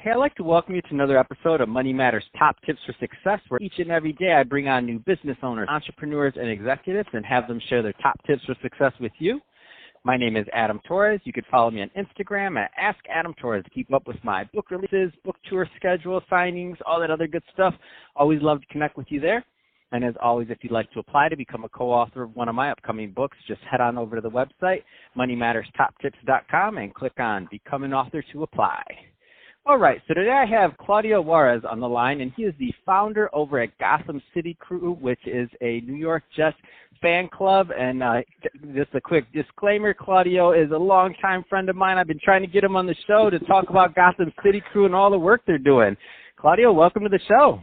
Hey, I'd like to welcome you to another episode of Money Matters Top Tips for Success, where each and every day I bring on new business owners, entrepreneurs, and executives and have them share their top tips for success with you. My name is Adam Torres. You can follow me on Instagram at AskAdamTorres to keep up with my book releases, book tour schedule, signings, all that other good stuff. Always love to connect with you there. And as always, if you'd like to apply to become a co-author of one of my upcoming books, just head on over to the website, moneymatterstoptips.com, and click on Become an Author to apply. All right, so today I have Claudio Juarez on the line, and he is the founder over at Gotham City Crew, which is a New York Jets fan club. And just a quick disclaimer, Claudio is a longtime friend of mine. I've been trying to get him on the show to talk about Gotham City Crew and all the work they're doing. Claudio, welcome to the show.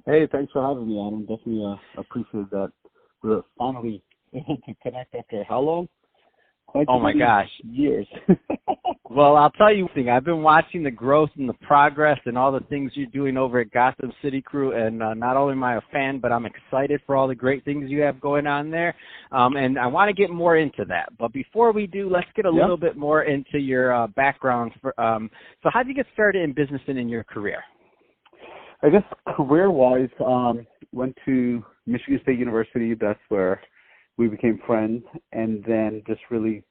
Hey, thanks for having me, Adam. Definitely appreciate that we're finally able to connect after how long? Oh, my gosh. Years. Well, I'll tell you one thing. I've been watching the growth and the progress and all the things you're doing over at Gotham City Crew, and not only am I a fan, but I'm excited for all the great things you have going on there, and I want to get more into that. But before we do, let's get a little bit more into your background. So how did you get started in business and in your career? I guess career-wise, went to Michigan State University. That's where we became friends. And then just really,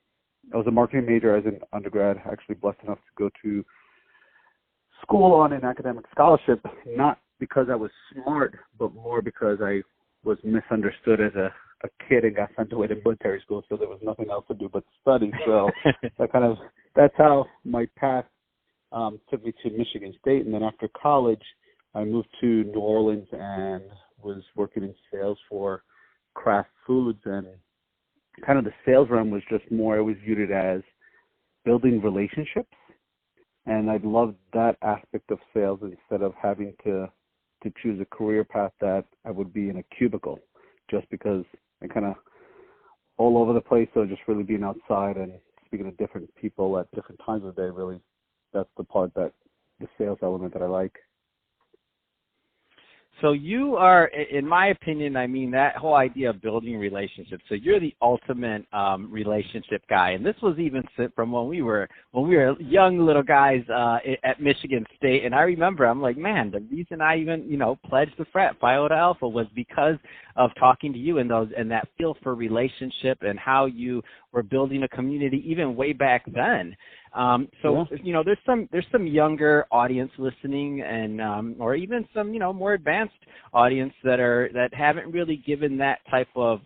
I was a marketing major as an undergrad, actually blessed enough to go to school on an academic scholarship, not because I was smart, but more because I was misunderstood as a kid and got sent away to military school, so there was nothing else to do but study. So that's how my path took me to Michigan State. And then after college, I moved to New Orleans and was working in sales for Kraft Foods, and kind of the sales realm was just more, I always viewed it as building relationships, and I loved that aspect of sales instead of having to choose a career path that I would be in a cubicle, just because I kind of all over the place, so just really being outside and speaking to different people at different times of the day, really, that's the part that the sales element that I like. So you are, in my opinion, I mean, that whole idea of building relationships. So you're the ultimate relationship guy, and this was even from when we were young little guys at Michigan State. And I remember, I'm like, man, the reason I even pledged the frat, Phi Iota Alpha, was because of talking to you and that feel for relationship and how you were building a community even way back then. There's some younger audience listening, and or even some more advanced audience that haven't really given that type of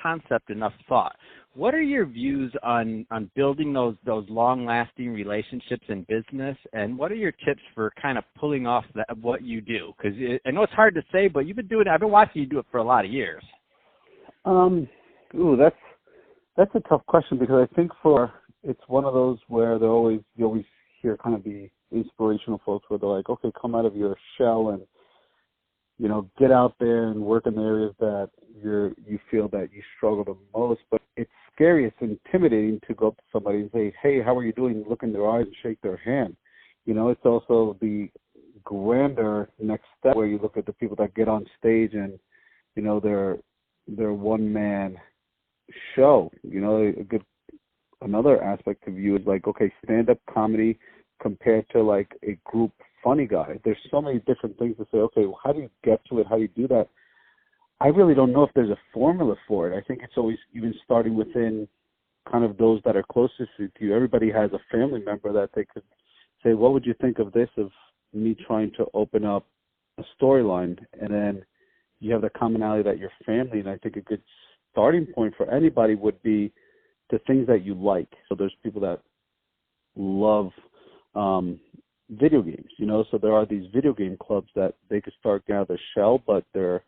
concept enough thought. What are your views on building those long-lasting relationships in business, and what are your tips for kind of pulling off what you do? Because I know it's hard to say, but I've been watching you do it for a lot of years. That's a tough question, because I think it's one of those where you always hear kind of the inspirational folks where they're like, okay, come out of your shell and, get out there and work in the areas that you feel that you struggle the most. But it's scary, it's intimidating to go up to somebody and say, hey, how are you doing? Look in their eyes and shake their hand. It's also the grander next step where you look at the people that get on stage and, they're one-man show. Another aspect of you is like, okay, stand-up comedy compared to like a group funny guy. There's so many different things to say, okay, well, how do you get to it? How do you do that? I really don't know if there's a formula for it. I think it's always even starting within kind of those that are closest to you. Everybody has a family member that they could say, what would you think of this, of me trying to open up a storyline? And then you have the commonality that you're family, and I think a good starting point for anybody would be the things that you like. So there's people that love video games, so there are these video game clubs that they could start out of the shell, but they're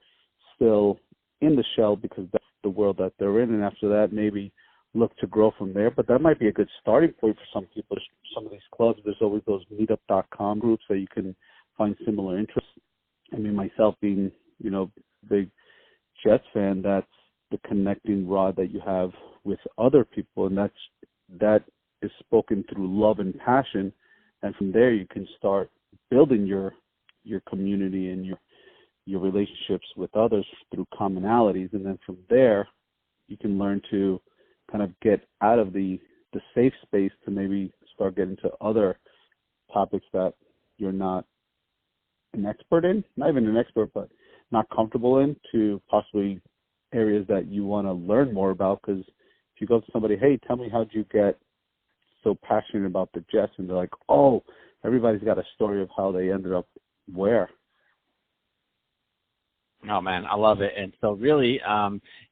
still in the shell because that's the world that they're in. And after that, maybe look to grow from there. But that might be a good starting point for some people. Some of these clubs, there's always those meetup.com groups that you can find similar interests. I mean, myself being, big Jets fan, that's the connecting rod that you have with other people, and that is spoken through love and passion, and from there you can start building your community and your relationships with others through commonalities, and then from there you can learn to kind of get out of the safe space to maybe start getting to other topics that you're not an expert in, not even an expert, but not comfortable in, to possibly areas that you want to learn more about. Because if you go to somebody, hey, tell me, how'd you get so passionate about the Jets? And they're like, oh, everybody's got a story of how they ended up where. Oh, man, I love it. And so really,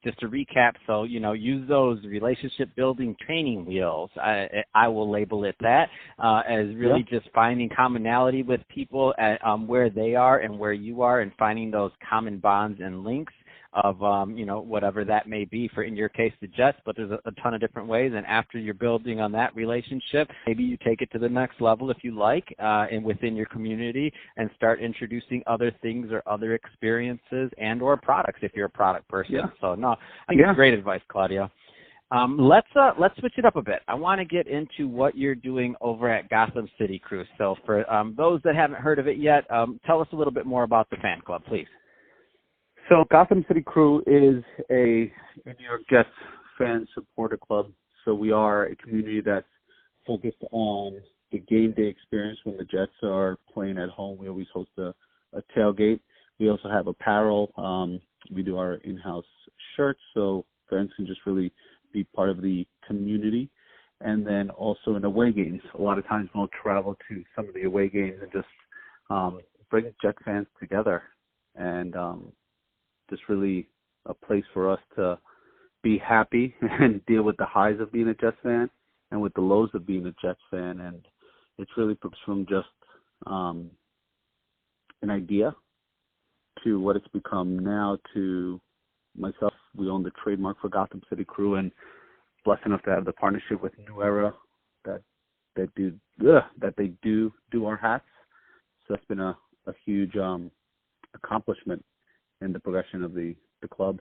just to recap, so, use those relationship building training wheels. I will label it that, as really just finding commonality with people at where they are and where you are, and finding those common bonds and links of, whatever that may be. For, in your case, the Jets, but there's a ton of different ways. And after you're building on that relationship, maybe you take it to the next level, if you like, and within your community, and start introducing other things or other experiences and or products if you're a product person. Yeah. So, no, I think it's great advice, Claudio. Let's switch it up a bit. I want to get into what you're doing over at Gotham City Crew. So for those that haven't heard of it yet, tell us a little bit more about the fan club, please. So Gotham City Crew is a New York Jets fan supporter club. So we are a community that's focused on the game day experience when the Jets are playing at home. We always host a tailgate. We also have apparel. We do our in-house shirts, so fans can just really be part of the community. And then also in away games, a lot of times we'll travel to some of the away games and just bring Jet fans together. And just really a place for us to be happy and deal with the highs of being a Jets fan and with the lows of being a Jets fan. And it's really from just an idea to what it's become now. To myself, we own the trademark for Gotham City Crew, and blessed enough to have the partnership with New Era that they do our hats. So that's been a huge accomplishment in the progression of the club.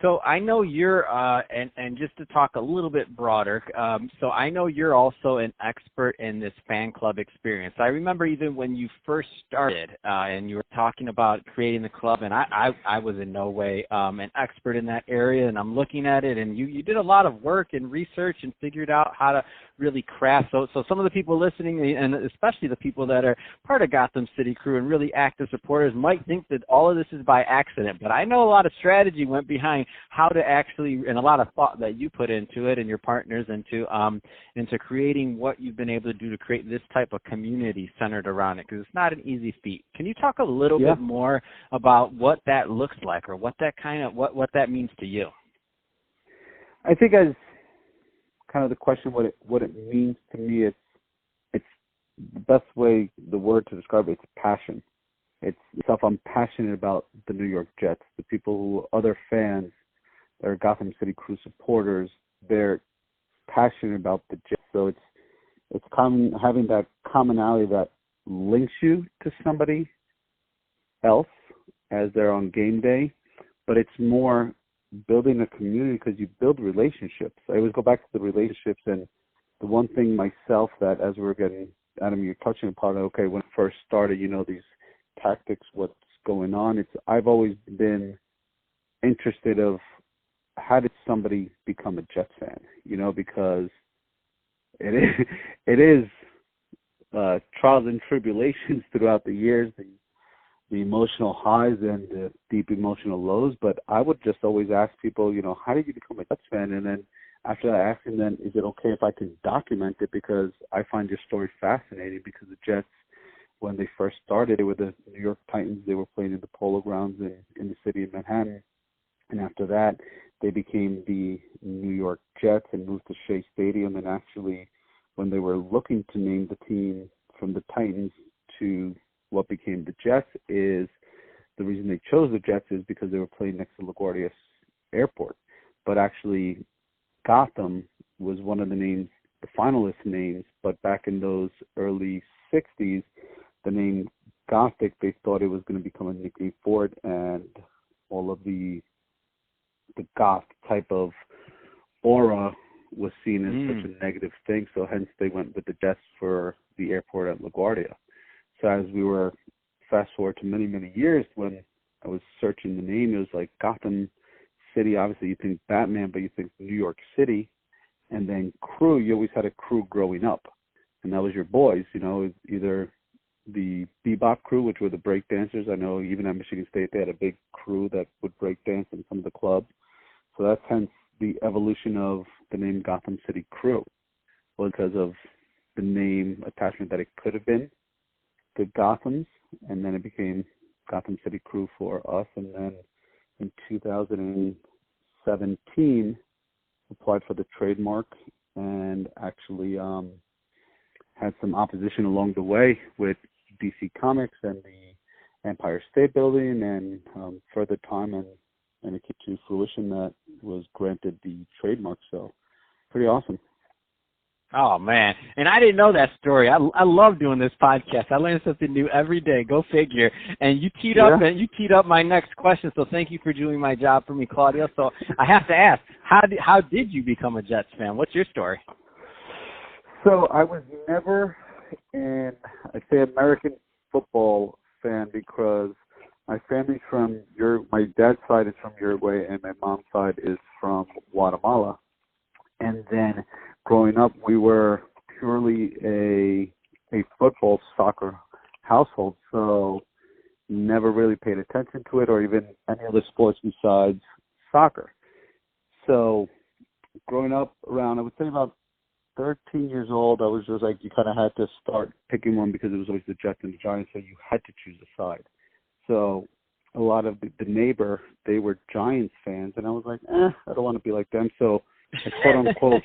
So I know you're, and just to talk a little bit broader, so I know you're also an expert in this fan club experience. I remember even when you first started and you were talking about creating the club, and I was in no way an expert in that area, and I'm looking at it, and you did a lot of work and research and figured out how to really craft. So some of the people listening, and especially the people that are part of Gotham City Crew and really active supporters, might think that all of this is by accident, but I know a lot of strategy went behind how to actually, and a lot of thought that you put into it and your partners into creating what you've been able to do to create this type of community centered around it, because it's not an easy feat. Can you talk a little bit more about what that looks like, or what that what that means to you? I think, as kind of the question, what it means to me, it's the best way, the word to describe it, it's passion. It's stuff I'm passionate about. The New York Jets, the people who, other fans, that are Gotham City Crew supporters, they're passionate about the Jets. So it's having that commonality that links you to somebody else as they're on game day, but it's more building a community, because you build relationships. I always go back to the relationships, and the one thing myself that, as we're getting, Adam, you're touching upon, okay, when I first started, these tactics, what's going on, I've always been interested of how did somebody become a Jets fan, because it is trials and tribulations throughout the years, the emotional highs and the deep emotional lows. But I would just always ask people, how did you become a Jets fan? And then after that, I ask them, then, is it okay if I can document it? Because I find your story fascinating, because the Jets, when they first started, they were the New York Titans. They were playing in the Polo Grounds in the city of Manhattan. And after that, they became the New York Jets and moved to Shea Stadium. And actually, when they were looking to name the team from the Titans to what became the Jets, is the reason they chose the Jets is because they were playing next to LaGuardia Airport. But actually, Gotham was one of the names, the finalist names, but back in those early 60s, the name Gothic, they thought it was going to become a nickname for it, and all of the goth type of aura was seen as such a negative thing, so hence they went with the Jets for the airport at LaGuardia. So as we were fast forward to many, many years, when I was searching the name, it was like Gotham City. Obviously, you think Batman, but you think New York City, and then Crew. You always had a crew growing up, and that was your boys. You know, either the bebop crew, which were the break dancers. I know even at Michigan State they had a big crew that would break dance in some of the clubs. So that's hence the evolution of the name Gotham City Crew, was because of the name attachment that it could have been, the Gothams, and then it became Gotham City Crew for us. And then in 2017, applied for the trademark and actually had some opposition along the way with DC Comics and the Empire State Building, and further time and it came to fruition that was granted the trademark. So pretty awesome. Oh man, and I didn't know that story. I love doing this podcast. I learn something new every day. Go figure. And you teed up my next question. So thank you for doing my job for me, Claudio. So I have to ask, how did you become a Jets fan? What's your story? So I was never I'd say American football fan, because my family's from my dad's side is from Uruguay and my mom's side is from Guatemala. And then growing up, we were purely a football, soccer household, so never really paid attention to it or even any other sports besides soccer. So growing up around, I would say about 13 years old, I was just like, you kind of had to start picking one because it was always the Jets and the Giants, so you had to choose a side. So a lot of the neighbor, they were Giants fans, and I was like, I don't want to be like them. So I quote-unquote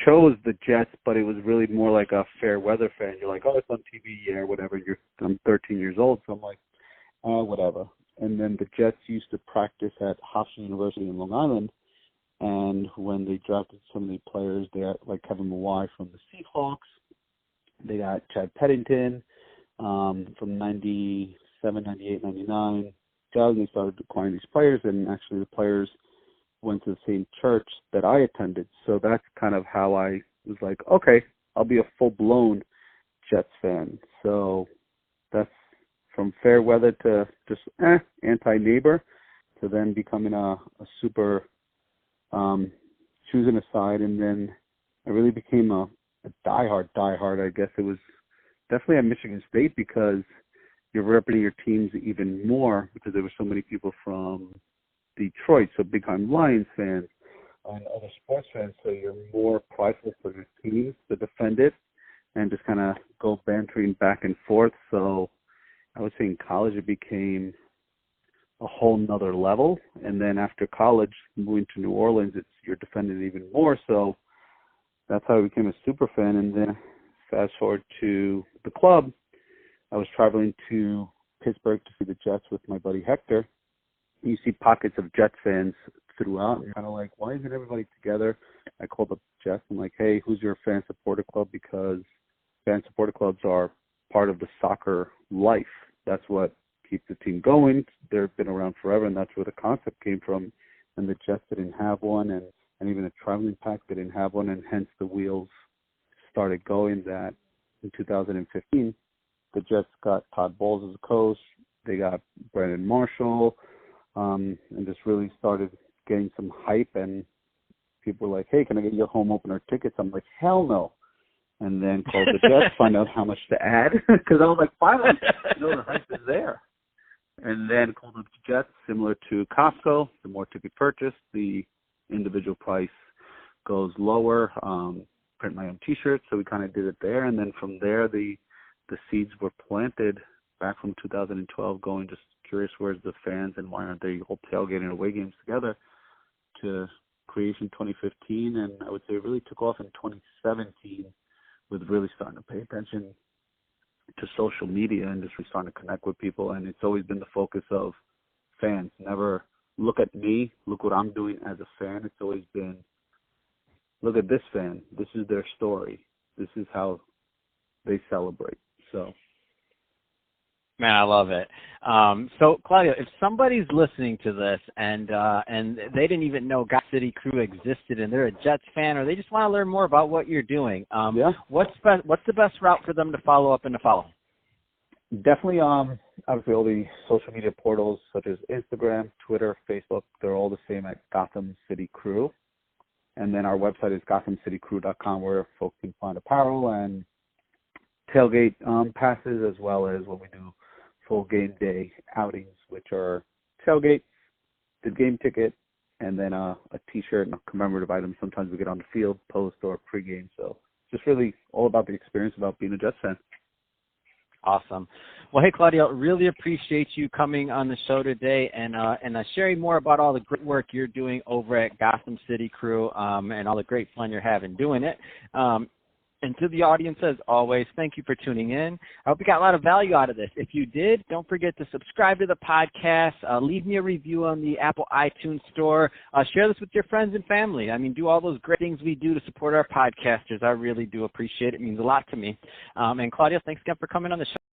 chose the Jets, but it was really more like a fair weather fan. You're like, oh, it's on TV, yeah, whatever. I'm 13 years old, so I'm like, whatever. And then the Jets used to practice at Hofstra University in Long Island, and when they drafted some of the players, they had like Kevin Mawai from the Seahawks. They got Chad Pennington from 97, 98, 99. They started acquiring these players, and actually the players went to the same church that I attended. So that's kind of how I was like, okay, I'll be a full-blown Jets fan. So that's from fair weather to just anti-neighbor to then becoming a super choosing a side. And then I really became a diehard. I guess it was definitely at Michigan State because you're representing your teams even more because there were so many people from Detroit, so big-time Lions fans and other sports fans, so you're more prideful for your teams to defend it and just kind of go bantering back and forth. So I would say in college it became a whole nother level, and then after college, moving to New Orleans, you're defending it even more. So that's how I became a super fan. And then fast forward to the club, I was traveling to Pittsburgh to see the Jets with my buddy Hector. You see pockets of Jets fans throughout, and kind of like, why isn't everybody together? I called up Jets. I'm like, hey, who's your fan supporter club? Because fan supporter clubs are part of the soccer life. That's what keeps the team going. They've been around forever, and that's where the concept came from. And the Jets didn't have one, and even a traveling pack didn't have one, and hence the wheels started going. That in 2015, the Jets got Todd Bowles as a coach. They got Brandon Marshall. And just really started getting some hype, and people were like, hey, can I get you a home opener tickets? I'm like, hell no. And then called the Jets, find out how much to add, because I was like, finally, the hype is there. And then called up the Jets, similar to Costco, the more ticket purchase, the individual price goes lower, print my own T-shirts, so we kind of did it there. And then from there, the seeds were planted back from 2012, going just curious where's the fans and why aren't they all tailgating away games together, to creation 2015, and I would say it really took off in 2017 with really starting to pay attention to social media and just really starting to connect with people. And it's always been the focus of fans. Never look at me, look what I'm doing as a fan. It's always been, look at this fan. This is their story. This is how they celebrate. So. Man, I love it. So, Claudio, if somebody's listening to this and they didn't even know Gotham City Crew existed and they're a Jets fan, or they just want to learn more about what you're doing, what's the best route for them to follow up and to follow? Definitely, obviously, all the social media portals such as Instagram, Twitter, Facebook, they're all the same at Gotham City Crew. And then our website is gothamcitycrew.com, where folks can find apparel and tailgate passes, as well as when we do full game day outings, which are tailgate, the game ticket, and then a T-shirt and a commemorative item. Sometimes we get on the field, post, or pregame. So just really all about the experience, about being a Jets fan. Awesome. Well, hey, Claudio, really appreciate you coming on the show today and sharing more about all the great work you're doing over at Gotham City Crew and all the great fun you're having doing it. And to the audience, as always, thank you for tuning in. I hope you got a lot of value out of this. If you did, don't forget to subscribe to the podcast. Leave me a review on the Apple iTunes store. Share this with your friends and family. I mean, do all those great things we do to support our podcasters. I really do appreciate it. It means a lot to me. And Claudio, thanks again for coming on the show.